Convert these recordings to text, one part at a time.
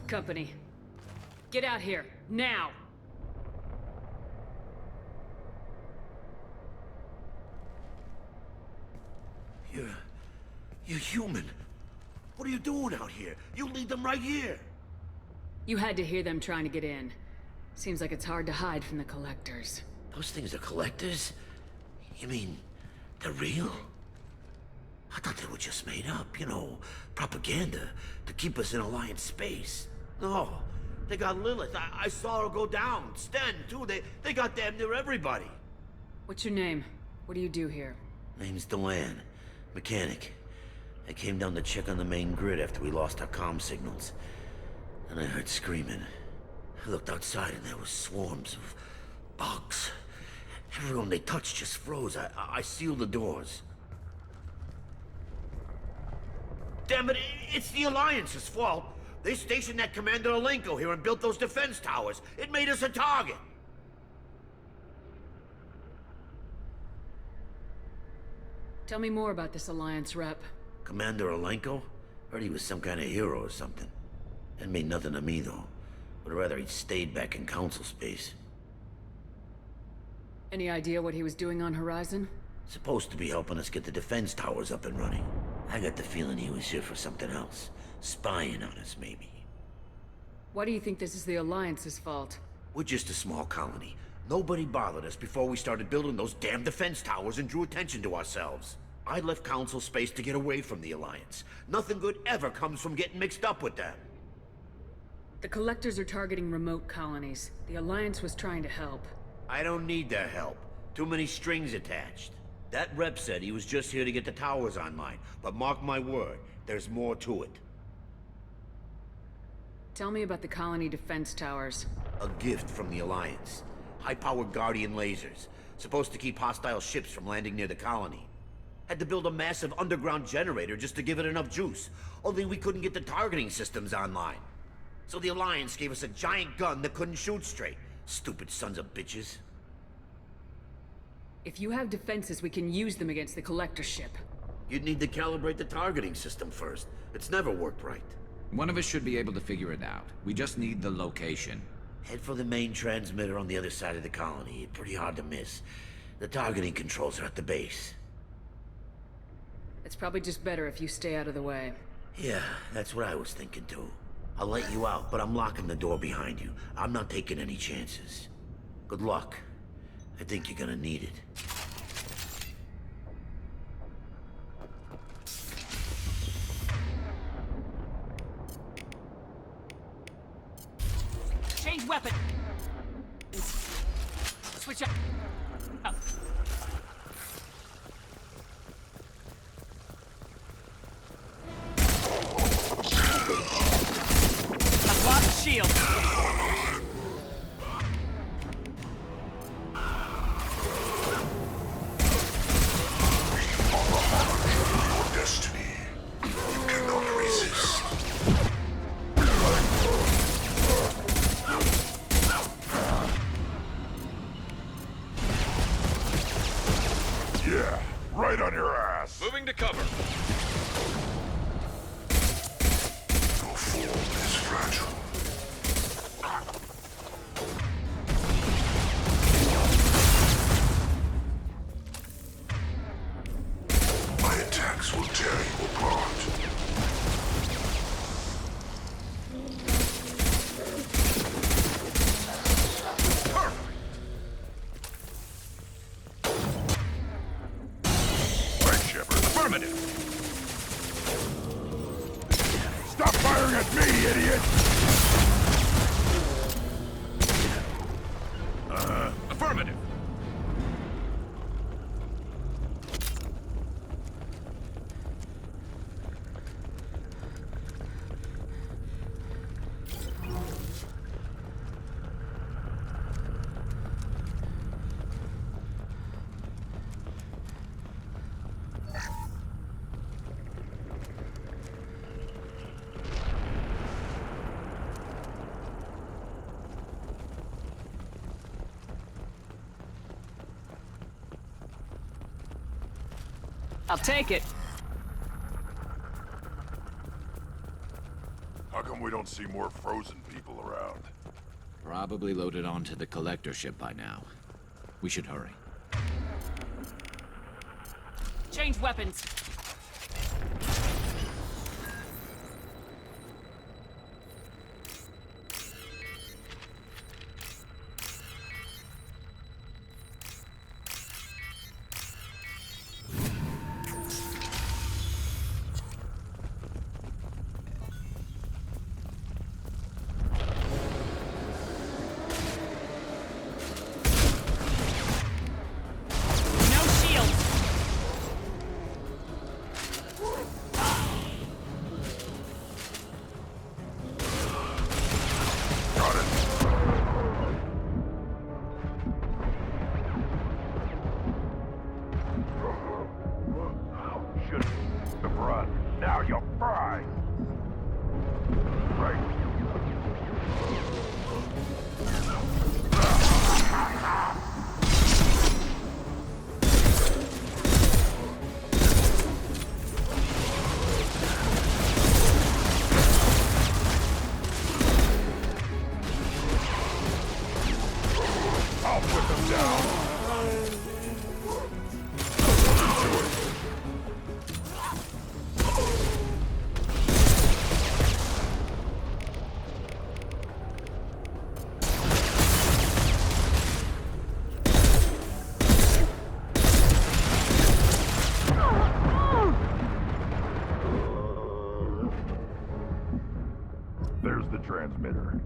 Company. Get out here, now! You're human. What are you doing out here? You lead them right here. You had to hear them trying to get in. Seems like it's hard to hide from the Collectors. Those things are collectors? You mean, they're real? I thought they were just made up, you know, propaganda to keep us in Alliance space. No, they got Lilith. I saw her go down. Sten, too. They got damn near everybody. What's your name? What do you do here? Name's Delan. Mechanic. I came down to check on the main grid after we lost our comm signals. And I heard screaming. I looked outside and there was swarms of bugs. Everyone they touched just froze. I sealed the doors. Damn it, it's the Alliance's fault. They stationed that Commander Alenko here and built those defense towers. It made us a target. Tell me more about this Alliance rep. Commander Alenko? Heard he was some kind of hero or something. That mean nothing to me, though. Would rather he'd stayed back in Council space. Any idea what he was doing on Horizon? Supposed to be helping us get the defense towers up and running. I got the feeling he was here for something else. Spying on us, maybe. Why do you think this is the Alliance's fault? We're just a small colony. Nobody bothered us before we started building those damn defense towers and drew attention to ourselves. I left Council space to get away from the Alliance. Nothing good ever comes from getting mixed up with them. The Collectors are targeting remote colonies. The Alliance was trying to help. I don't need their help. Too many strings attached. That rep said he was just here to get the towers online, but mark my word, there's more to it. Tell me about the colony defense towers. A gift from the Alliance. High-powered Guardian lasers. Supposed to keep hostile ships from landing near the colony. Had to build a massive underground generator just to give it enough juice. Only we couldn't get the targeting systems online. So the Alliance gave us a giant gun that couldn't shoot straight. Stupid sons of bitches. If you have defenses, we can use them against the Collector ship. You'd need to calibrate the targeting system first. It's never worked right. One of us should be able to figure it out. We just need the location. Head for the main transmitter on the other side of the colony. Pretty hard to miss. The targeting controls are at the base. It's probably just better if you stay out of the way. Yeah, that's what I was thinking too. I'll let you out, but I'm locking the door behind you. I'm not taking any chances. Good luck. I think you're gonna need it. Change weapon! Switch up! I've lost shield! Yeah, right on your ass. Moving to cover. Your form is fragile. My attacks will tear you apart. Affirmative. Stop firing at me, idiot! Affirmative. I'll take it. I'll go come we don't see more frozen people around? Probably loaded onto the collector ship by now. We should hurry. Change weapons. Now you're fried! Right. I'll put them down! There's the transmitter.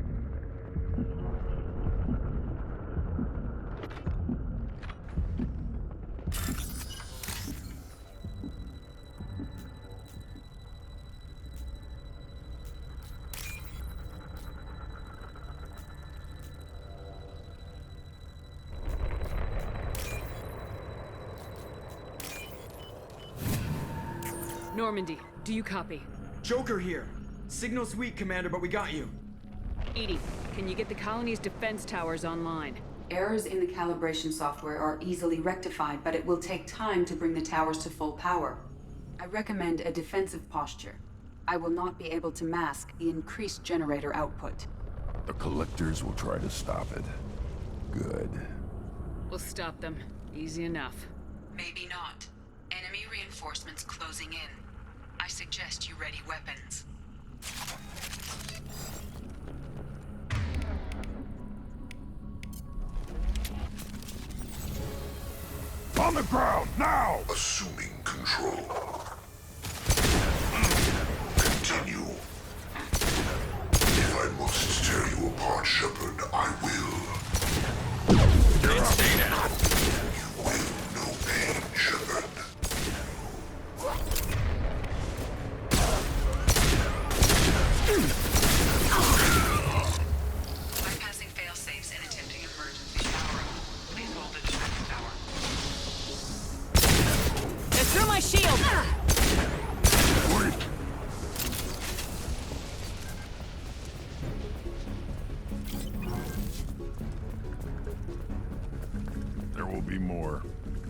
Normandy, do you copy? Joker here. Signal's weak, Commander, but we got you. Edie, can you get the colony's defense towers online? Errors in the calibration software are easily rectified, but it will take time to bring the towers to full power. I recommend a defensive posture. I will not be able to mask the increased generator output. The collectors will try to stop it. Good. We'll stop them. Easy enough. Maybe not. Enemy reinforcements closing in. I suggest you ready weapons. On the ground, now! Assuming control. Continue. If I must tear you apart, Shepard, I will. Don't stay down. You will know pain, Shepard. Bypassing fail-safes and attempting emergency power-up. Please hold the defense tower. They're through my shield! There will be more.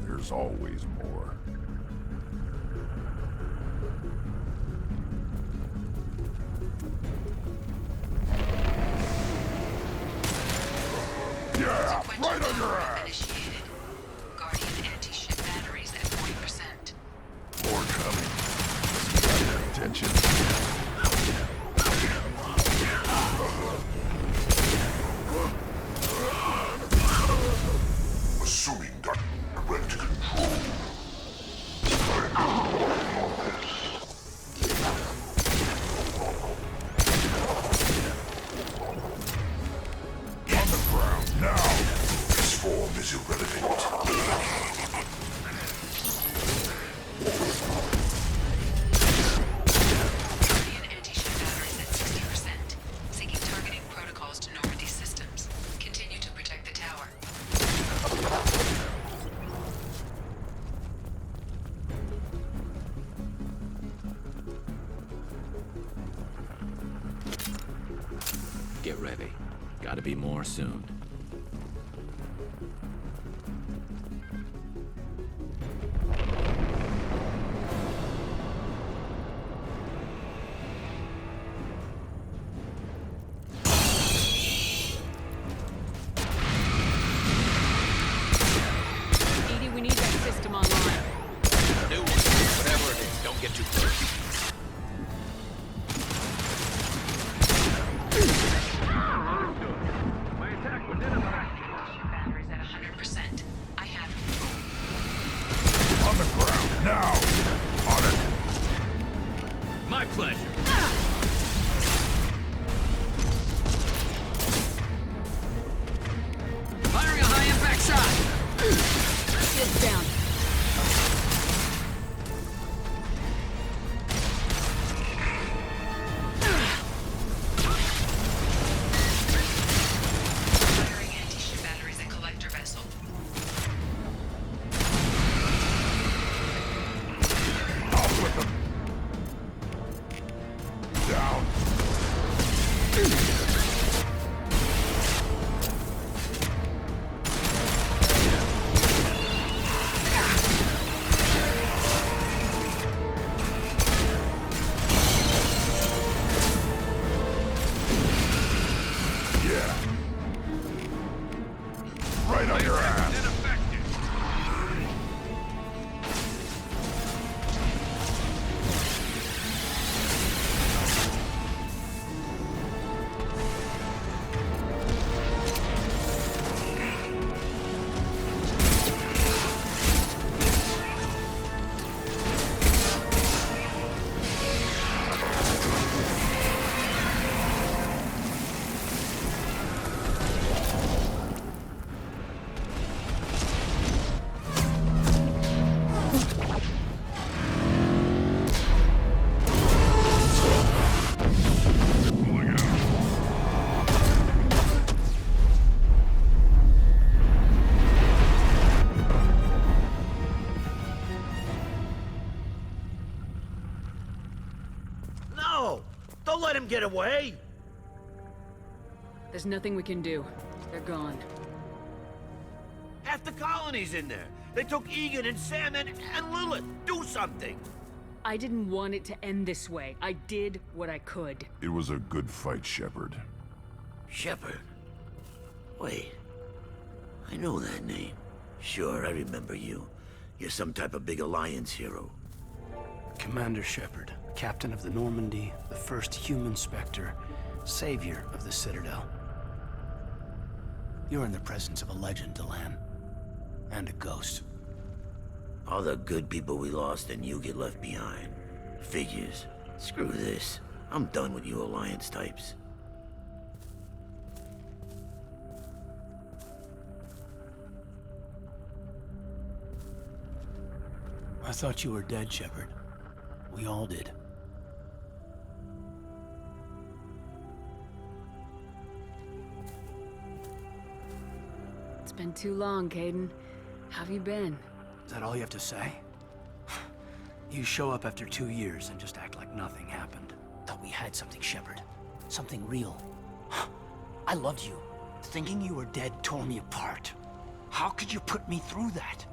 There's always more. Yeah, Sequential right on your power-up ass! initiated. Guardian anti-ship batteries at 40%. More coming. Got their attention. Assuming direct control. On the ground, now! This form is irrelevant. Guardian anti-ship batteries at 60%. Seeking targeting protocols to Normandy systems. Continue to protect the tower. Get ready. Gotta be more soon. you first. My attack was ineffective. Batteries at 100%. I have On the ground, now! On it! My pleasure. Firing a high-impact shot! Sit down. firing anti-ship batteries at collector vessel. Off with them! Down! Yeah. Right on your ass. No! Don't let him get away! There's nothing we can do. They're gone. Half the colony's in there. They took Egan and Sam and Lilith. Do something! I didn't want it to end this way. I did what I could. It was a good fight, Shepard. Shepard. Wait. I know that name. Sure, I remember you. You're some type of big Alliance hero. Commander Shepard, captain of the Normandy, the first human Spectre, savior of the Citadel. You're in the presence of a legend, Delan. And a ghost. All the good people we lost and you get left behind. Figures. Screw this. I'm done with you Alliance types. I thought you were dead, Shepard. We all did. It's been too long, Caden. How have you been? Is that all you have to say? You show up after 2 years and just act like nothing happened. Thought we had something, Shepard. Something real. I loved you. Thinking you were dead tore me apart. How could you put me through that?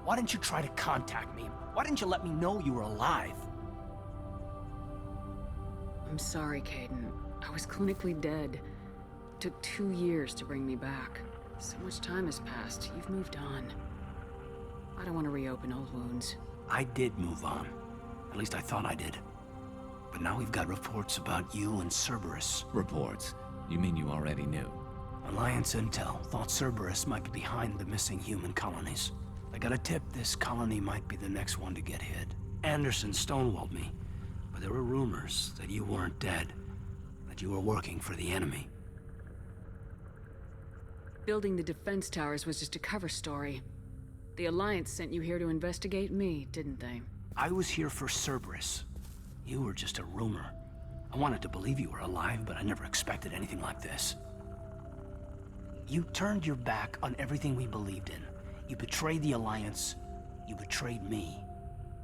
Why didn't you try to contact me? Why didn't you let me know you were alive? I'm sorry, Caden. I was clinically dead. It took 2 years to bring me back. So much time has passed. You've moved on. I don't want to reopen old wounds. I did move on. At least I thought I did. But now we've got reports about you and Cerberus. Reports? You mean you already knew? Alliance intel thought Cerberus might be behind the missing human colonies. I got a tip this colony might be the next one to get hit. Anderson stonewalled me, but there were rumors that you weren't dead, that you were working for the enemy. Building the defense towers was just a cover story. The Alliance sent you here to investigate me, didn't they? I was here for Cerberus. You were just a rumor. I wanted to believe you were alive, but I never expected anything like this. You turned your back on everything we believed in. You betrayed the Alliance. You betrayed me.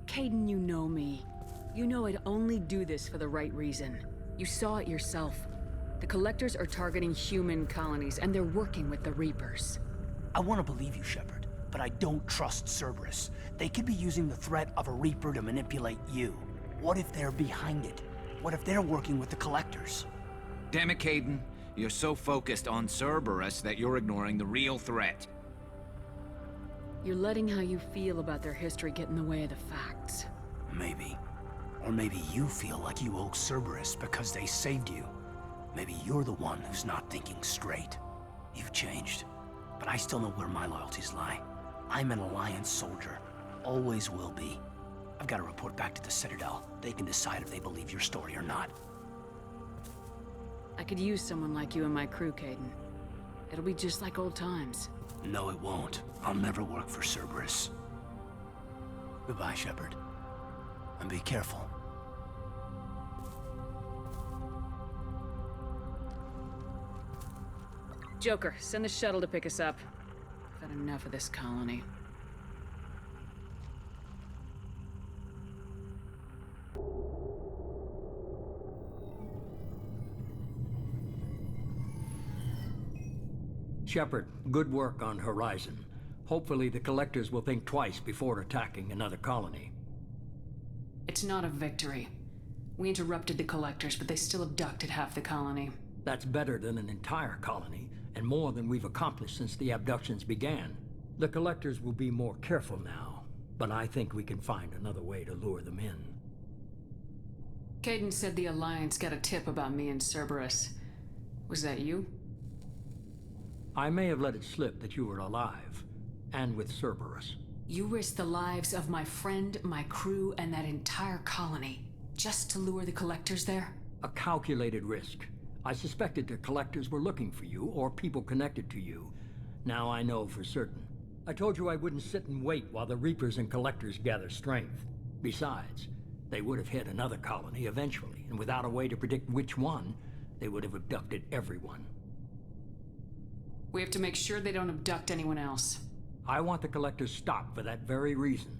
Caden, you know me. You know I'd only do this for the right reason. You saw it yourself. The Collectors are targeting human colonies, and they're working with the Reapers. I want to believe you, Shepard, but I don't trust Cerberus. They could be using the threat of a Reaper to manipulate you. What if they're behind it? What if they're working with the Collectors? Damn it, Caden. You're so focused on Cerberus that you're ignoring the real threat. You're letting how you feel about their history get in the way of the facts. Maybe. Or maybe you feel like you owe Cerberus because they saved you. Maybe you're the one who's not thinking straight. You've changed, but I still know where my loyalties lie. I'm an Alliance soldier. Always will be. I've got to report back to the Citadel. They can decide if they believe your story or not. I could use someone like you in my crew, Caden. It'll be just like old times. No, it won't. I'll never work for Cerberus. Goodbye, Shepard. And be careful. Joker, send the shuttle to pick us up. I've had enough of this colony. Shepard, good work on Horizon. Hopefully the Collectors will think twice before attacking another colony. It's not a victory. We interrupted the Collectors, but they still abducted half the colony. That's better than an entire colony, and more than we've accomplished since the abductions began. The Collectors will be more careful now, but I think we can find another way to lure them in. Caden said the Alliance got a tip about me and Cerberus. Was that you? I may have let it slip that you were alive, and with Cerberus. You risked the lives of my friend, my crew, and that entire colony, just to lure the Collectors there? A calculated risk. I suspected the Collectors were looking for you, or people connected to you. Now I know for certain. I told you I wouldn't sit and wait while the Reapers and Collectors gather strength. Besides, they would have hit another colony eventually, and without a way to predict which one, they would have abducted everyone. We have to make sure they don't abduct anyone else. I want the Collectors stopped for that very reason.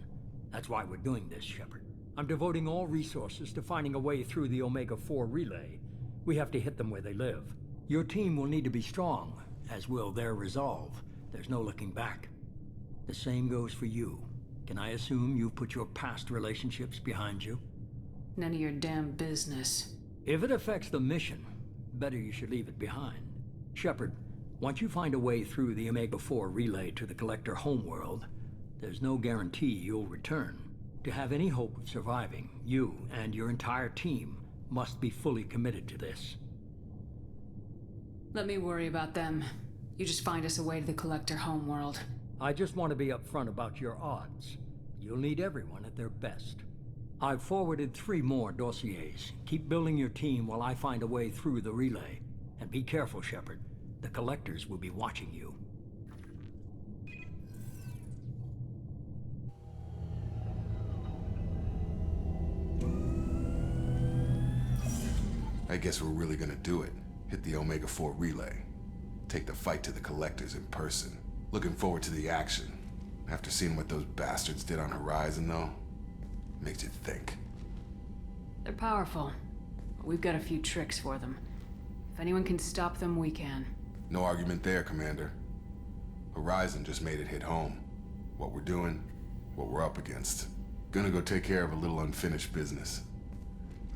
That's why we're doing this, Shepard. I'm devoting all resources to finding a way through the Omega-4 relay. We have to hit them where they live. Your team will need to be strong, as will their resolve. There's no looking back. The same goes for you. Can I assume you've put your past relationships behind you? None of your damn business. If it affects the mission, better you should leave it behind. Shepard, once you find a way through the Omega-4 relay to the Collector homeworld, there's no guarantee you'll return. To have any hope of surviving, you and your entire team must be fully committed to this. Let me worry about them. You just find us a way to the Collector homeworld. I just want to be upfront about your odds. You'll need everyone at their best. I've forwarded 3 more dossiers. Keep building your team while I find a way through the relay. And be careful, Shepard. The Collectors will be watching you. I guess we're really gonna do it. Hit the Omega-4 relay. Take the fight to the Collectors in person. Looking forward to the action. After seeing what those bastards did on Horizon, though, makes you think. They're powerful. We've got a few tricks for them. If anyone can stop them, we can. No argument there, Commander. Horizon just made it hit home. What we're doing, what we're up against. Gonna go take care of a little unfinished business.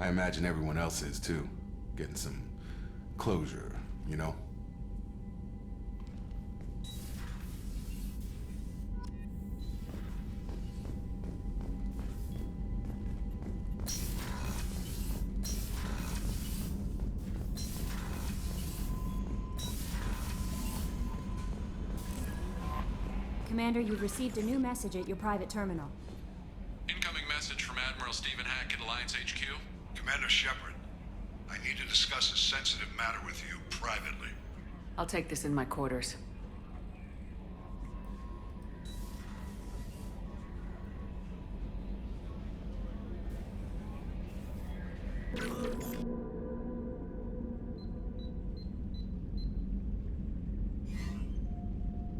I imagine everyone else is, too. Getting some closure, you know? Commander, you've received a new message at your private terminal. Incoming message from Admiral Stephen Hackett, Alliance HQ. Commander Shepard, I need to discuss a sensitive matter with you privately. I'll take this in my quarters.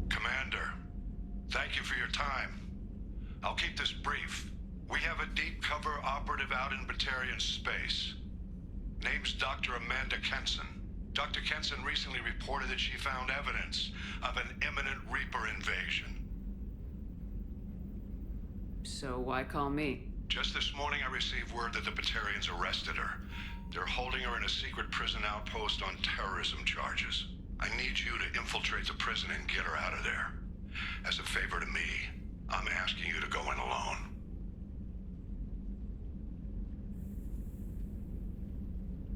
Commander, thank you for your time. I'll keep this brief. We have a deep cover operative out in Batarian space. Name's Dr. Amanda Kenson. Dr. Kenson recently reported that she found evidence of an imminent Reaper invasion. So why call me? Just this morning I received word that the Batarians arrested her. They're holding her in a secret prison outpost on terrorism charges. I need you to infiltrate the prison and get her out of there. As a favor to me, I'm asking you to go in alone.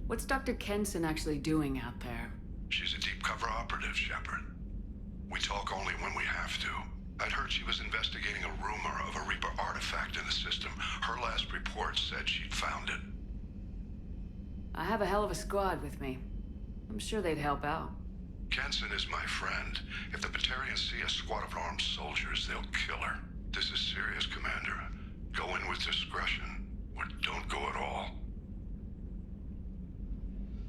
What's Dr. Kenson actually doing out there? She's a deep cover operative, Shepard. We talk only when we have to. I'd heard she was investigating a rumor of a Reaper artifact in the system. Her last report said she'd found it. I have a hell of a squad with me. I'm sure they'd help out. Kenson is my friend. If the Batarians see a squad of armed soldiers, they'll kill her. This is serious, Commander. Go in with discretion, or don't go at all.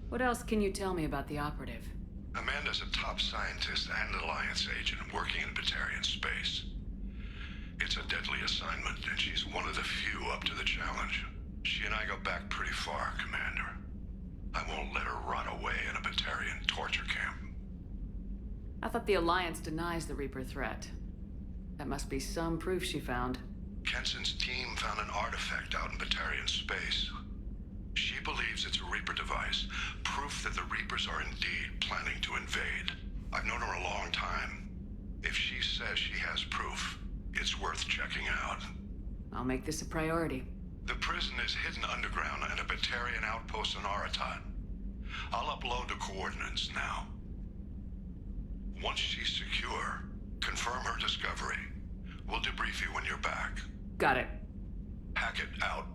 What else can you tell me about the operative? Amanda's a top scientist and Alliance agent working in Batarian space. It's a deadly assignment, and she's one of the few up to the challenge. She and I go back pretty far, Commander. I won't let her rot away in a Batarian torture camp. I thought the Alliance denies the Reaper threat. That must be some proof she found. Kenson's team found an artifact out in Batarian space. She believes it's a Reaper device, proof that the Reapers are indeed planning to invade. I've known her a long time. If she says she has proof, it's worth checking out. I'll make this a priority. The prison is hidden underground in a Batarian outpost in Aratan. I'll upload the coordinates now. Once she's secure, confirm her discovery. We'll debrief you when you're back. Got it. Hackett out.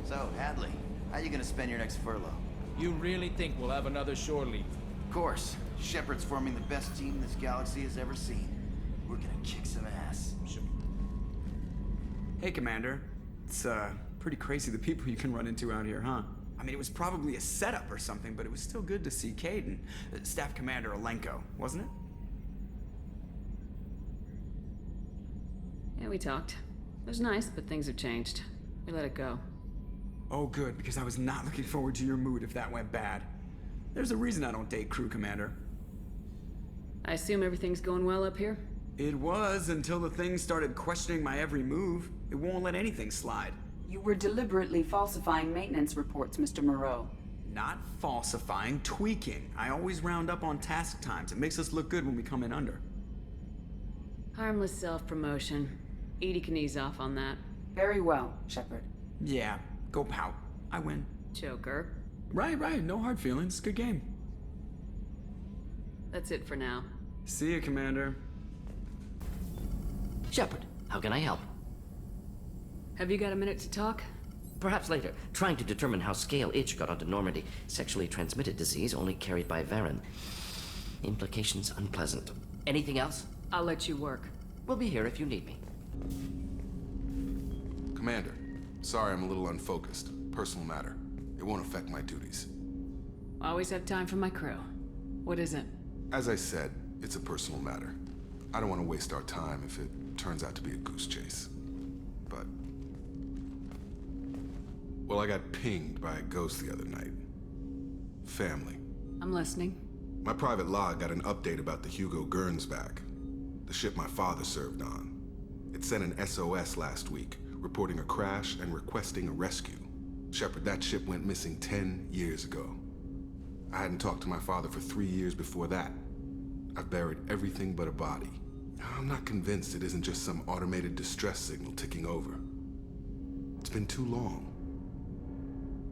So, Hadley, how you gonna spend your next furlough? You really think we'll have another shore leave? Of course. Shepard's forming the best team this galaxy has ever seen. We're gonna kick some ass. Hey, Commander. It's, pretty crazy the people you can run into out here, huh? I mean, it was probably a setup or something, but it was still good to see Kaidan. Staff Commander Alenko, wasn't it? Yeah, we talked. It was nice, but things have changed. We let it go. Oh, good, because I was not looking forward to your mood if that went bad. There's a reason I don't date crew, Commander. I assume everything's going well up here? It was, until the thing started questioning my every move. It won't let anything slide. You were deliberately falsifying maintenance reports, Mr. Moreau. Not falsifying, tweaking. I always round up on task times. It makes us look good when we come in under. Harmless self-promotion. Edie can ease off on that. Very well, Shepard. Yeah, go pout. I win. Joker. Right, no hard feelings. Good game. That's it for now. See you, Commander. Shepard, how can I help? Have you got a minute to talk? Perhaps later. Trying to determine how Scale Itch got onto Normandy. Sexually transmitted disease only carried by Varen. Implications unpleasant. Anything else? I'll let you work. We'll be here if you need me. Commander, sorry I'm a little unfocused. Personal matter. It won't affect my duties. Always have time for my crew. What is it? As I said, it's a personal matter. I don't want to waste our time if it turns out to be a goose chase. But... well, I got pinged by a ghost the other night. Family. I'm listening. My private log got an update about the Hugo Gernsback, the ship my father served on. It sent an SOS last week, reporting a crash and requesting a rescue. Shepard, that ship went missing 10 years ago. I hadn't talked to my father for 3 years before that. I've buried everything but a body. I'm not convinced it isn't just some automated distress signal ticking over. It's been too long.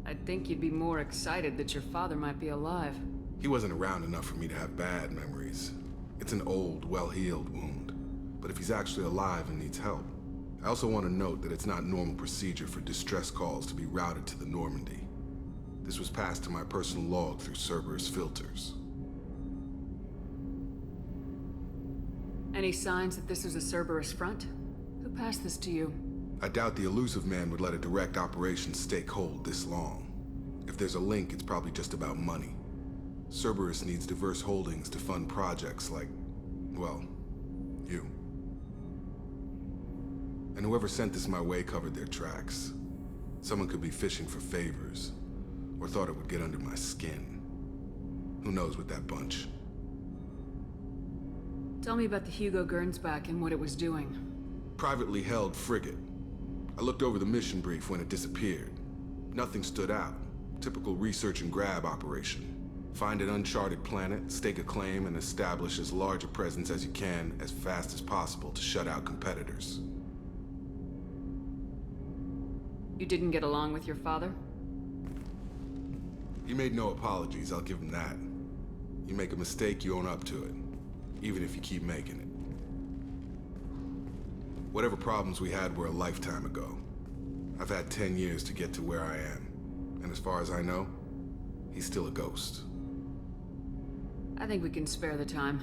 I'd think you'd be more excited that your father might be alive. He wasn't around enough for me to have bad memories. It's an old, well-healed wound. But if he's actually alive and needs help, I also want to note that it's not normal procedure for distress calls to be routed to the Normandy. This was passed to my personal log through Cerberus filters. Any signs that this is a Cerberus front? Who passed this to you? I doubt the Elusive Man would let a direct operations stake hold this long. If there's a link, it's probably just about money. Cerberus needs diverse holdings to fund projects like, well, you. And whoever sent this my way covered their tracks. Someone could be fishing for favors, or thought it would get under my skin. Who knows with that bunch? Tell me about the Hugo Gernsback and what it was doing. Privately held frigate. I looked over the mission brief when it disappeared. Nothing stood out. Typical research and grab operation. Find an uncharted planet, stake a claim, and establish as large a presence as you can as fast as possible to shut out competitors. You didn't get along with your father? He made no apologies, I'll give him that. You make a mistake, you own up to it. Even if you keep making it. Whatever problems we had were a lifetime ago. I've had 10 years to get to where I am. And as far as I know, he's still a ghost. I think we can spare the time.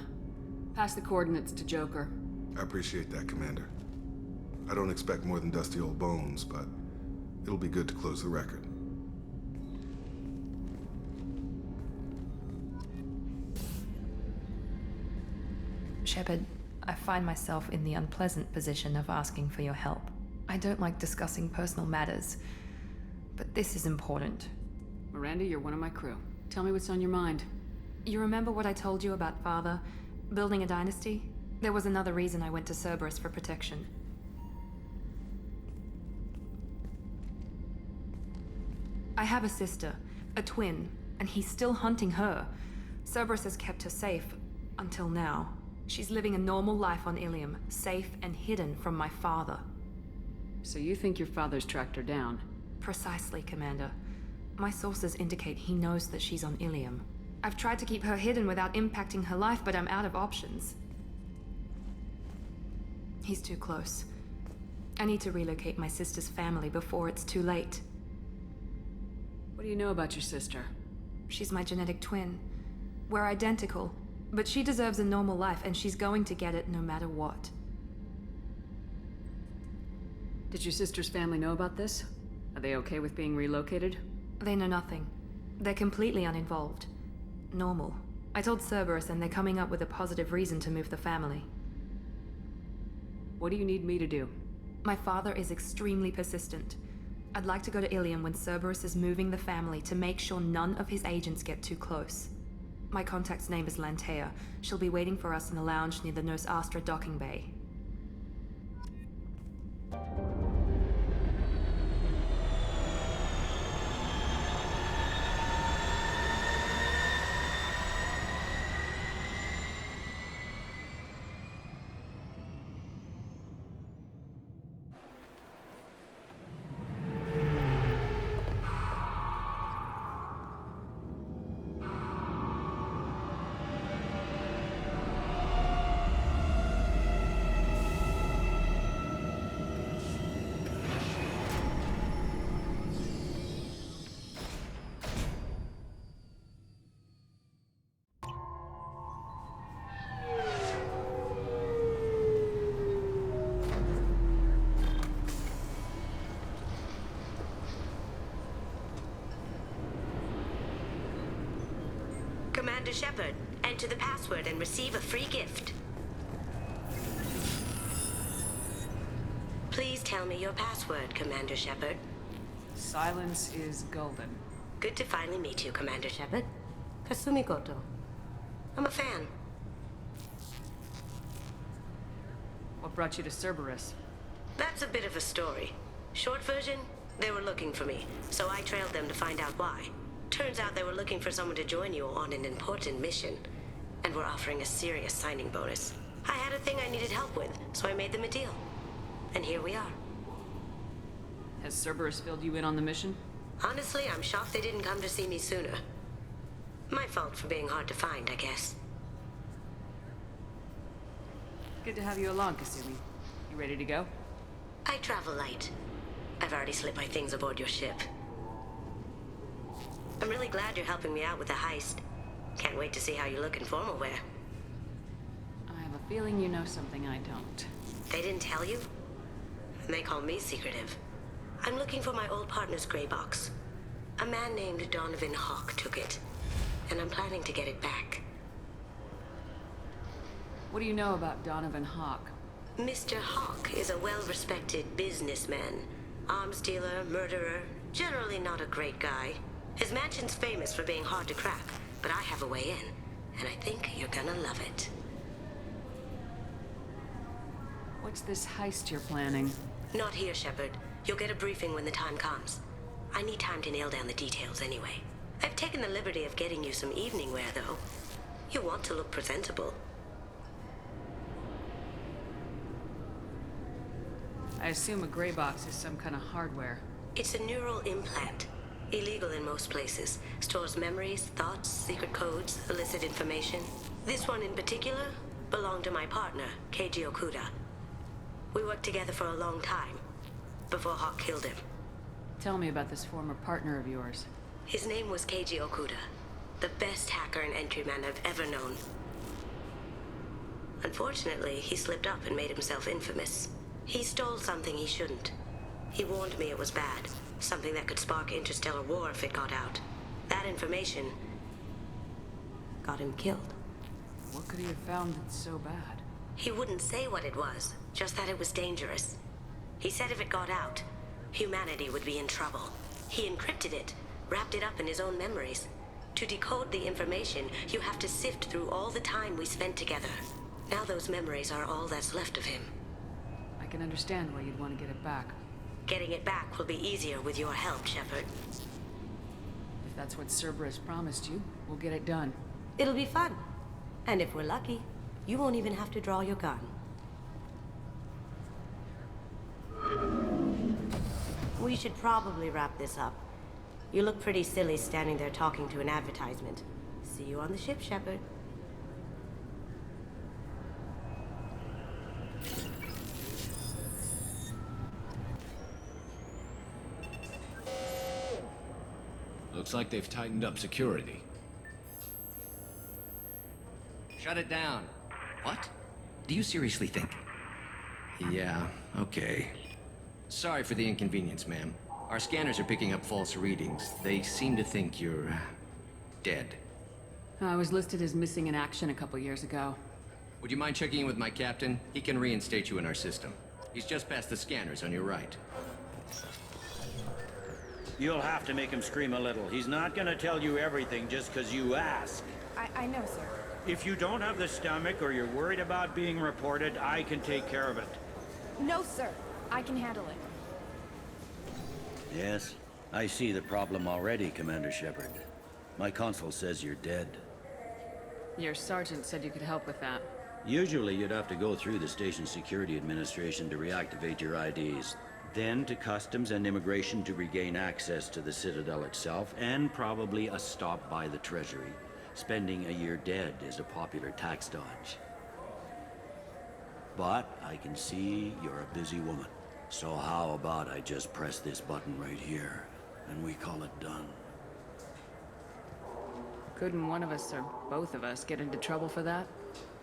Pass the coordinates to Joker. I appreciate that, Commander. I don't expect more than dusty old bones, but it'll be good to close the record. Shepard, I find myself in the unpleasant position of asking for your help. I don't like discussing personal matters, but this is important. Miranda, you're one of my crew. Tell me what's on your mind. You remember what I told you about Father? Building a dynasty? There was another reason I went to Cerberus for protection. I have a sister, a twin, and he's still hunting her. Cerberus has kept her safe, until now. She's living a normal life on Ilium, safe and hidden from my father. So you think your father's tracked her down? Precisely, Commander. My sources indicate he knows that she's on Ilium. I've tried to keep her hidden without impacting her life, but I'm out of options. He's too close. I need to relocate my sister's family before it's too late. What do you know about your sister? She's my genetic twin. We're identical, but she deserves a normal life, and she's going to get it no matter what. Did your sister's family know about this? Are they okay with being relocated? They know nothing. They're completely uninvolved. Normal. I told Cerberus, and they're coming up with a positive reason to move the family. What do you need me to do? My father is extremely persistent. I'd like to go to Ilium when Cerberus is moving the family to make sure none of his agents get too close. My contact's name is Lantea. She'll be waiting for us in the lounge near the Nos Astra docking bay. Commander Shepard, enter the password and receive a free gift. Please tell me your password, Commander Shepard. Silence is golden. Good to finally meet you, Commander Shepard. Kasumi Goto. I'm a fan. What brought you to Cerberus? That's a bit of a story. Short version, they were looking for me, so I trailed them to find out why. Turns out they were looking for someone to join you on an important mission, and were offering a serious signing bonus. I had a thing I needed help with, so I made them a deal. And here we are. Has Cerberus filled you in on the mission? Honestly, I'm shocked they didn't come to see me sooner. My fault for being hard to find, I guess. Good to have you along, Kasumi. You ready to go? I travel light. I've already slipped my things aboard your ship. I'm really glad you're helping me out with the heist. Can't wait to see how you look in formal wear. I have a feeling you know something I don't. They didn't tell you? And they call me secretive. I'm looking for my old partner's gray box. A man named Donovan Hawk took it, and I'm planning to get it back. What do you know about Donovan Hawk? Mr. Hawk is a well-respected businessman. Arms dealer, murderer, generally not a great guy. His mansion's famous for being hard to crack, but I have a way in, and I think you're gonna love it. What's this heist you're planning? Not here, Shepard. You'll get a briefing when the time comes. I need time to nail down the details anyway. I've taken the liberty of getting you some evening wear, though. You want to look presentable. I assume a gray box is some kind of hardware. It's a neural implant. Illegal in most places. Stores memories, thoughts, secret codes, illicit information. This one in particular belonged to my partner, Keiji Okuda. We worked together for a long time, before Hawk killed him. Tell me about this former partner of yours. His name was Keiji Okuda, the best hacker and entryman I've ever known. Unfortunately, he slipped up and made himself infamous. He stole something he shouldn't. He warned me it was bad, something that could spark interstellar war if it got out. That information got him killed. What could he have found that's so bad? He wouldn't say what it was, just that it was dangerous. He said if it got out, humanity would be in trouble. He encrypted it, wrapped it up in his own memories. To decode the information, you have to sift through all the time we spent together. Now those memories are all that's left of him. I can understand why you'd want to get it back. Getting it back will be easier with your help, Shepard. If that's what Cerberus promised you, we'll get it done. It'll be fun. And if we're lucky, you won't even have to draw your gun. We should probably wrap this up. You look pretty silly standing there talking to an advertisement. See you on the ship, Shepard. Looks like they've tightened up security. Shut it down. What? Do you seriously think? Yeah, okay. Sorry for the inconvenience, ma'am. Our scanners are picking up false readings. They seem to think you're dead. I was listed as missing in action a couple years ago. Would you mind checking in with my captain? He can reinstate you in our system. He's just past the scanners on your right. You'll have to make him scream a little. He's not gonna tell you everything just because you ask. I know, sir. If you don't have the stomach or you're worried about being reported, I can take care of it. No, sir. I can handle it. Yes, I see the problem already, Commander Shepard. My console says you're dead. Your sergeant said you could help with that. Usually you'd have to go through the Station Security Administration to reactivate your IDs. Then to Customs and Immigration to regain access to the Citadel itself, and probably a stop by the Treasury. Spending a year dead is a popular tax dodge. But I can see you're a busy woman. So how about I just press this button right here, and we call it done? Couldn't one of us, or both of us, get into trouble for that?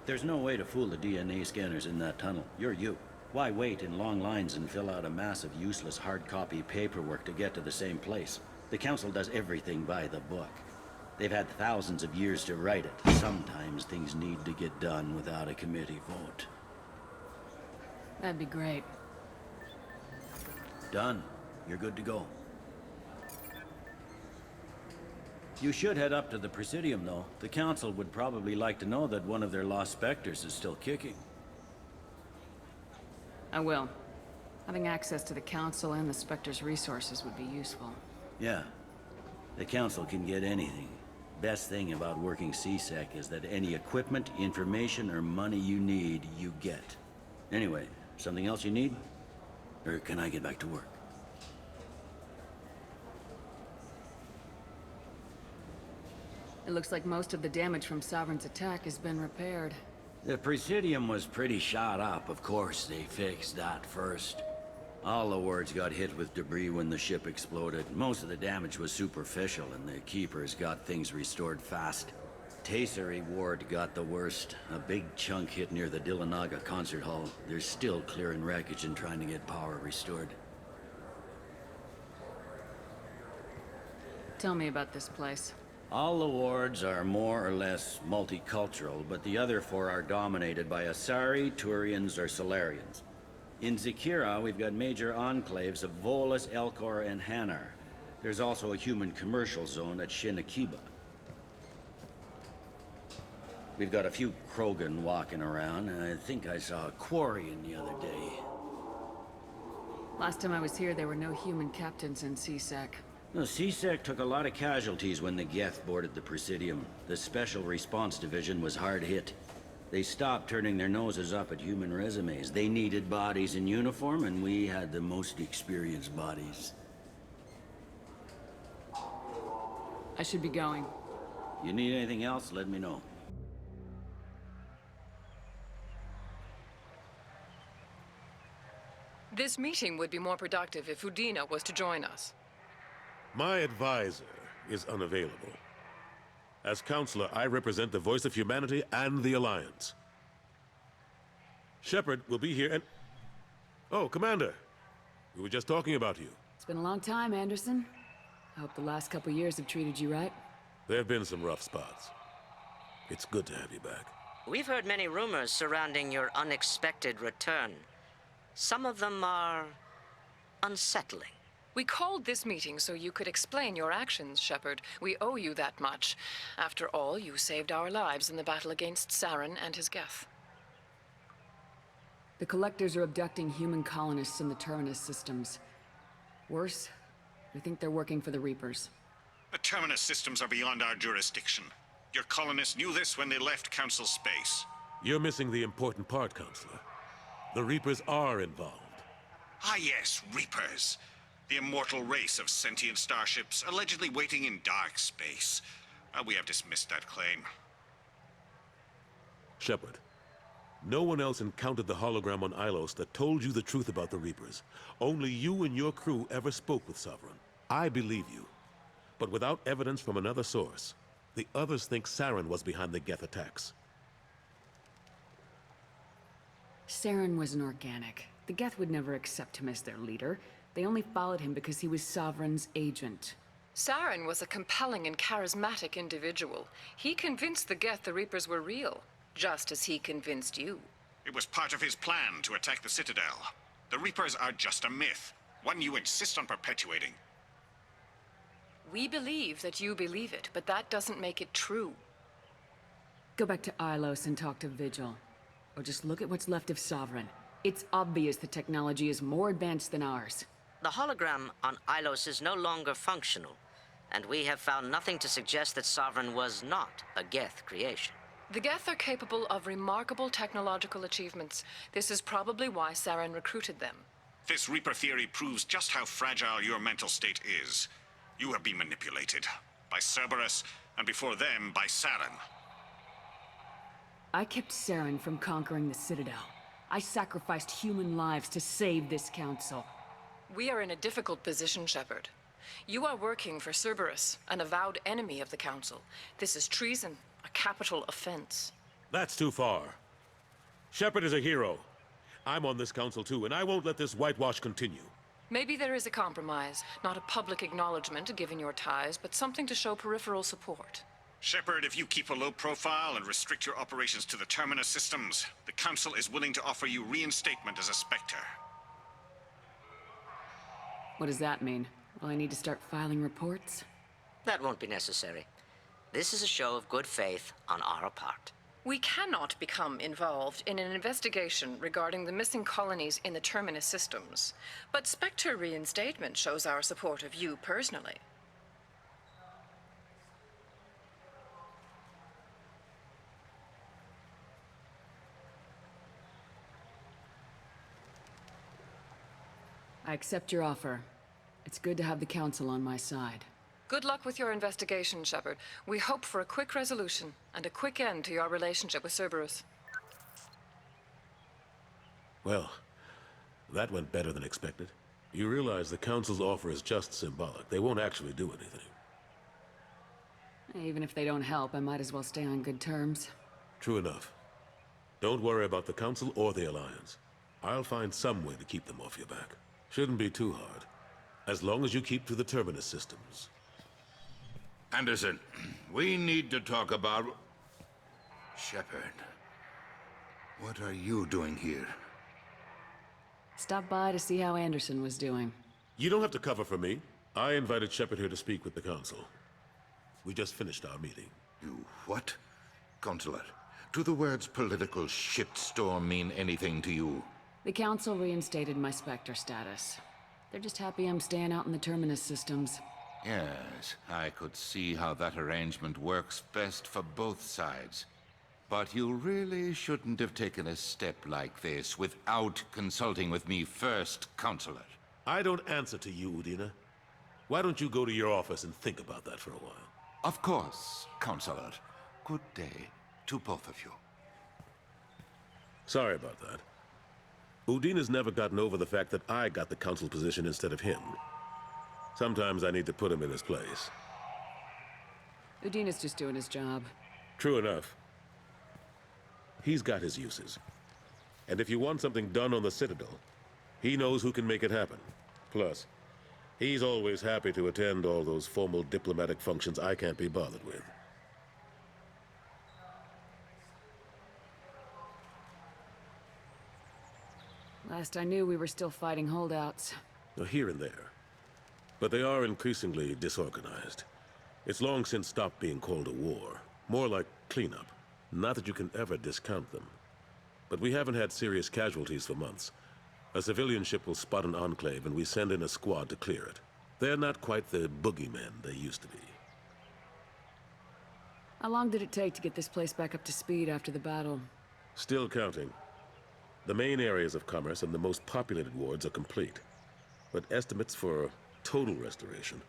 There's no way to fool the DNA scanners in that tunnel. You're you. Why wait in long lines and fill out a mass of useless hard copy paperwork to get to the same place? The Council does everything by the book. They've had thousands of years to write it. Sometimes things need to get done without a committee vote. That'd be great. Done. You're good to go. You should head up to the Presidium, though. The Council would probably like to know that one of their lost Spectres is still kicking. I will. Having access to the Council and the Spectre's resources would be useful. Yeah. The Council can get anything. Best thing about working C-Sec is that any equipment, information, or money you need, you get. Anyway, something else you need? Or can I get back to work? It looks like most of the damage from Sovereign's attack has been repaired. The Presidium was pretty shot up. Of course, they fixed that first. All the wards got hit with debris when the ship exploded. Most of the damage was superficial, and the Keepers got things restored fast. Tayseri Ward got the worst. A big chunk hit near the Dillanaga concert hall. They're still clearing wreckage and trying to get power restored. Tell me about this place. All the wards are more or less multicultural, but the other four are dominated by Asari, Turians, or Solarians. In Zakira, we've got major enclaves of Volus, Elcor, and Hanar. There's also a human commercial zone at Shinakiba. We've got a few Krogan walking around, and I think I saw a Quarian the other day. Last time I was here, there were no human captains in CSEC. The CSEC took a lot of casualties when the Geth boarded the Presidium. The Special Response Division was hard hit. They stopped turning their noses up at human resumes. They needed bodies in uniform, and we had the most experienced bodies. I should be going. You need anything else, let me know. This meeting would be more productive if Udina was to join us. My advisor is unavailable. As counselor, I represent the voice of humanity and the Alliance. Shepard will be here and... Oh, Commander. We were just talking about you. It's been a long time, Anderson. I hope the last couple years have treated you right. There have been some rough spots. It's good to have you back. We've heard many rumors surrounding your unexpected return. Some of them are unsettling. We called this meeting so you could explain your actions, Shepard. We owe you that much. After all, you saved our lives in the battle against Saren and his Geth. The Collectors are abducting human colonists in the Terminus systems. Worse, we think they're working for the Reapers. The Terminus systems are beyond our jurisdiction. Your colonists knew this when they left Council space. You're missing the important part, Counselor. The Reapers are involved. Ah yes, Reapers. The immortal race of sentient starships allegedly waiting in dark space. We have dismissed that claim. Shepard, no one else encountered the hologram on Ilos that told you the truth about the Reapers. Only you and your crew ever spoke with Sovereign. I believe you. But without evidence from another source, the others think Saren was behind the Geth attacks. Saren was an organic. The Geth would never accept him as their leader. They only followed him because he was Sovereign's agent. Saren was a compelling and charismatic individual. He convinced the Geth the Reapers were real, just as he convinced you. It was part of his plan to attack the Citadel. The Reapers are just a myth, one you insist on perpetuating. We believe that you believe it, but that doesn't make it true. Go back to Ilos and talk to Vigil. Or just look at what's left of Sovereign. It's obvious the technology is more advanced than ours. The hologram on Ilos is no longer functional, and we have found nothing to suggest that Sovereign was not a Geth creation. The Geth are capable of remarkable technological achievements. This is probably why Saren recruited them. This Reaper theory proves just how fragile your mental state is. You have been manipulated by Cerberus, and before them, by Saren. I kept Saren from conquering the Citadel. I sacrificed human lives to save this council. We are in a difficult position, Shepard. You are working for Cerberus, an avowed enemy of the Council. This is treason, a capital offense. That's too far. Shepard is a hero. I'm on this council too, and I won't let this whitewash continue. Maybe there is a compromise. Not a public acknowledgement given your ties, but something to show peripheral support. Shepard, if you keep a low profile and restrict your operations to the Terminus systems, the Council is willing to offer you reinstatement as a Spectre. What does that mean? Will I need to start filing reports? That won't be necessary. This is a show of good faith on our part. We cannot become involved in an investigation regarding the missing colonies in the Terminus systems, but Spectre reinstatement shows our support of you personally. I accept your offer. It's good to have the Council on my side. Good luck with your investigation, Shepard. We hope for a quick resolution and a quick end to your relationship with Cerberus. Well, that went better than expected. You realize the Council's offer is just symbolic. They won't actually do anything. Even if they don't help, I might as well stay on good terms. True enough. Don't worry about the Council or the Alliance. I'll find some way to keep them off your back. Shouldn't be too hard. As long as you keep to the Terminus systems. Anderson, we need to talk about... Shepard. What are you doing here? Stopped by to see how Anderson was doing. You don't have to cover for me. I invited Shepard here to speak with the Council. We just finished our meeting. You what? Consular, do the words political shitstorm mean anything to you? The Council reinstated my Spectre status. They're just happy I'm staying out in the Terminus systems. Yes, I could see how that arrangement works best for both sides. But you really shouldn't have taken a step like this without consulting with me first, Counselor. I don't answer to you, Udina. Why don't you go to your office and think about that for a while? Of course, Counselor. Good day to both of you. Sorry about that. Udina's never gotten over the fact that I got the Council position instead of him. Sometimes I need to put him in his place. Udina's just doing his job. True enough. He's got his uses. And if you want something done on the Citadel, he knows who can make it happen. Plus, he's always happy to attend all those formal diplomatic functions I can't be bothered with. Last I knew, we were still fighting holdouts. Here and there. But they are increasingly disorganized. It's long since stopped being called a war. More like cleanup. Not that you can ever discount them. But we haven't had serious casualties for months. A civilian ship will spot an enclave and we send in a squad to clear it. They're not quite the boogeymen they used to be. How long did it take to get this place back up to speed after the battle? Still counting. The main areas of commerce and the most populated wards are complete. But estimates for total restoration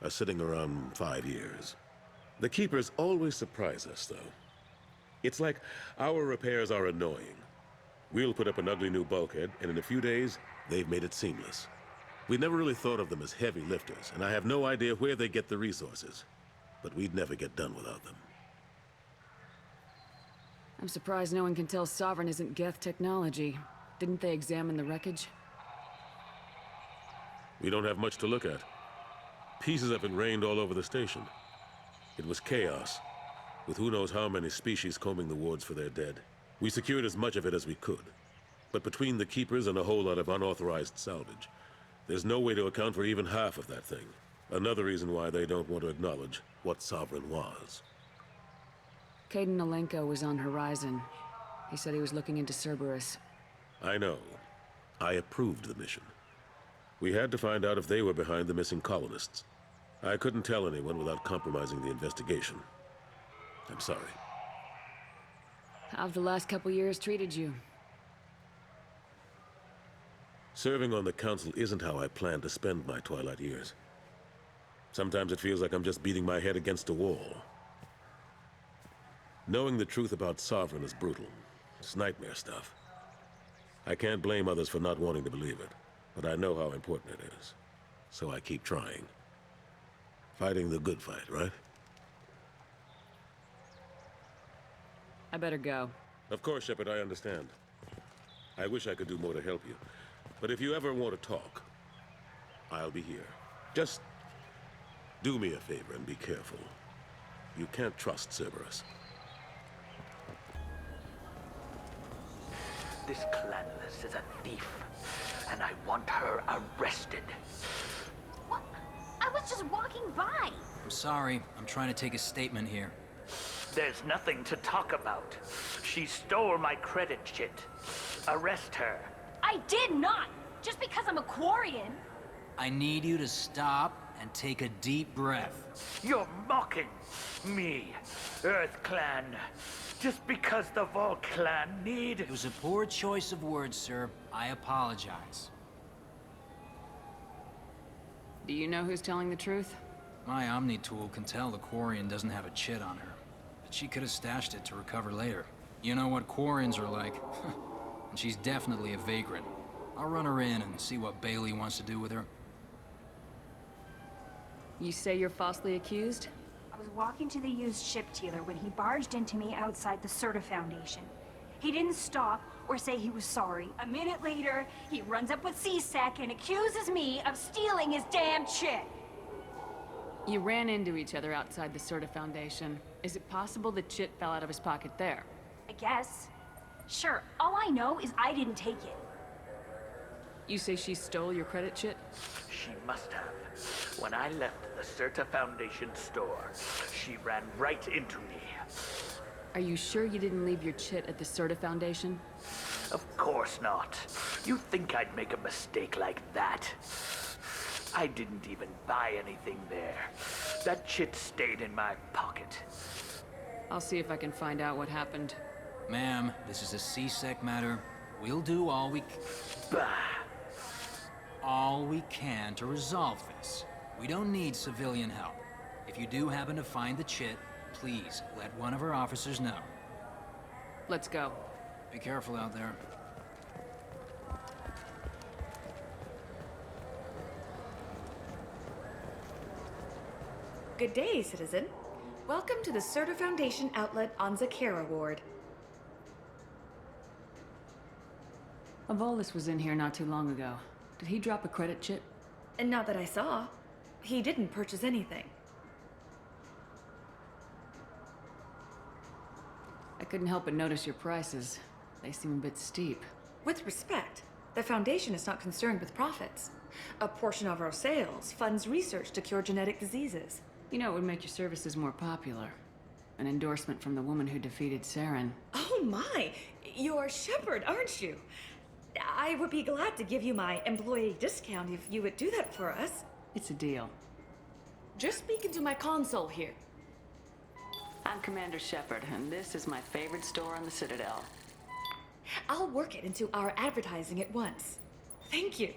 are sitting around 5 years. The Keepers always surprise us, though. It's like our repairs are annoying. We'll put up an ugly new bulkhead, and in a few days, they've made it seamless. We never really thought of them as heavy lifters, and I have no idea where they get the resources. But we'd never get done without them. I'm surprised no one can tell Sovereign isn't Geth technology. Didn't they examine the wreckage? We don't have much to look at. Pieces have been rained all over the station. It was chaos, with who knows how many species combing the wards for their dead. We secured as much of it as we could. But between the Keepers and a whole lot of unauthorized salvage, there's no way to account for even half of that thing. Another reason why they don't want to acknowledge what Sovereign was. Kaidan Alenko was on Horizon. He said he was looking into Cerberus. I know. I approved the mission. We had to find out if they were behind the missing colonists. I couldn't tell anyone without compromising the investigation. I'm sorry. How have the last couple years treated you? Serving on the Council isn't how I plan to spend my twilight years. Sometimes it feels like I'm just beating my head against a wall. Knowing the truth about Sovereign is brutal. It's nightmare stuff. I can't blame others for not wanting to believe it, but I know how important it is. So I keep trying. Fighting the good fight, right? I better go. Of course, Shepard, I understand. I wish I could do more to help you. But if you ever want to talk, I'll be here. Just do me a favor and be careful. You can't trust Cerberus. This Clanless is a thief, and I want her arrested. What? I was just walking by. I'm sorry. I'm trying to take a statement here. There's nothing to talk about. She stole my credit chit. Arrest her. I did not! Just because I'm a Quarian. I need you to stop and take a deep breath. You're mocking me, Earth Clan. Just because the Vol Clan need... It was a poor choice of words, sir. I apologize. Do you know who's telling the truth? My Omni tool can tell the Quarian doesn't have a chit on her. But she could have stashed it to recover later. You know what Quarians are like. And she's definitely a vagrant. I'll run her in and see what Bailey wants to do with her. You say you're falsely accused? I was walking to the used ship dealer when he barged into me outside the Serta Foundation. He didn't stop or say he was sorry. A minute later, he runs up with C-Sec and accuses me of stealing his damn chit. You ran into each other outside the Serta Foundation. Is it possible the chit fell out of his pocket there? I guess. Sure, all I know is I didn't take it. You say she stole your credit chit? She must have. When I left the Serta Foundation store, she ran right into me. Are you sure you didn't leave your chit at the Serta Foundation? Of course not. You think I'd make a mistake like that? I didn't even buy anything there. That chit stayed in my pocket. I'll see if I can find out what happened. Ma'am, this is a C-Sec matter. We'll do all we can to resolve this. We don't need civilian help. If you do happen to find the chit, please let one of our officers know. Let's go. Be careful out there. Good day, citizen. Welcome to the Serta Foundation outlet on Zakera Ward. Avolis was in here not too long ago. Did he drop a credit chit? And not that I saw. He didn't purchase anything. I couldn't help but notice your prices. They seem a bit steep. With respect, the Foundation is not concerned with profits. A portion of our sales funds research to cure genetic diseases. You know, it would make your services more popular. An endorsement from the woman who defeated Saren. Oh my! You're Shepard, aren't you? I would be glad to give you my employee discount if you would do that for us. It's a deal. Just speak into my console here. I'm Commander Shepard, and this is my favorite store on the Citadel. I'll work it into our advertising at once. Thank you.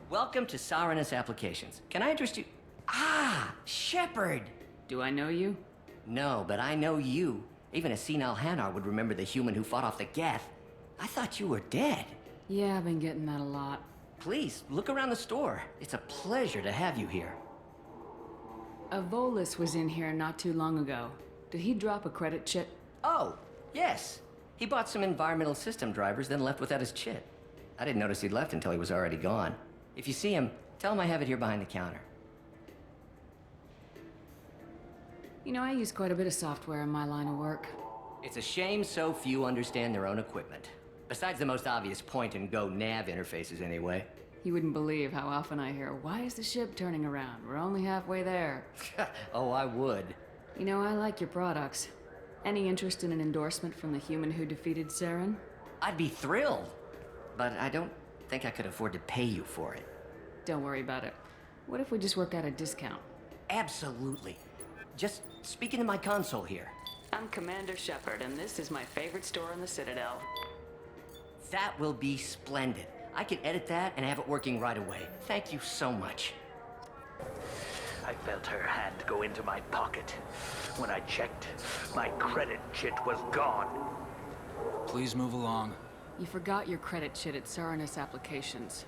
Welcome to Sarenus Applications. Can I interest you? Ah, Shepard! Do I know you? No, but I know you. Even a senile Hanar would remember the human who fought off the Geth. I thought you were dead. Yeah, I've been getting that a lot. Please, look around the store. It's a pleasure to have you here. Avolis was in here not too long ago. Did he drop a credit chit? Oh, yes. He bought some environmental system drivers, then left without his chit. I didn't notice he'd left until he was already gone. If you see him, tell him I have it here behind the counter. You know, I use quite a bit of software in my line of work. It's a shame so few understand their own equipment. Besides the most obvious point-and-go nav interfaces, anyway. You wouldn't believe how often I hear, "Why is the ship turning around? We're only halfway there." Oh, I would. You know, I like your products. Any interest in an endorsement from the human who defeated Saren? I'd be thrilled. But I don't think I could afford to pay you for it. Don't worry about it. What if we just work out a discount? Absolutely. Just speak into my console here. I'm Commander Shepard, and this is my favorite store on the Citadel. That will be splendid. I can edit that and have it working right away. Thank you so much. I felt her hand go into my pocket. When I checked, my credit chit was gone. Please move along. You forgot your credit chit at Sarenus Applications.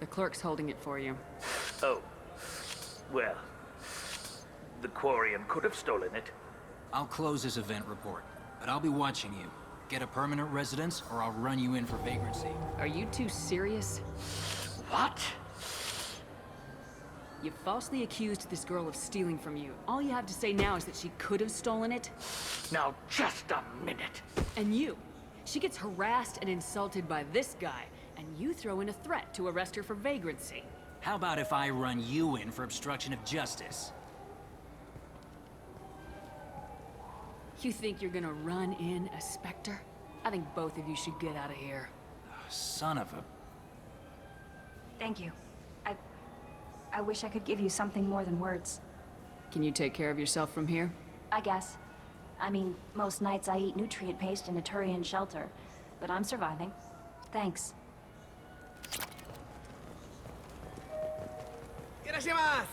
The clerk's holding it for you. Oh. Well, the Quarian could have stolen it. I'll close this event report, but I'll be watching you. Get a permanent residence, or I'll run you in for vagrancy. Are you two serious? What? You falsely accused this girl of stealing from you. All you have to say now is that she could have stolen it? Now, just a minute. And you. She gets harassed and insulted by this guy, and you throw in a threat to arrest her for vagrancy. How about if I run you in for obstruction of justice? You think you're gonna run in a Spectre? I think both of you should get out of here. Son of a... Thank you. I wish I could give you something more than words. Can you take care of yourself from here? I guess. I mean, most nights I eat nutrient paste in a Turian shelter, but I'm surviving. Thanks. Irashimasu!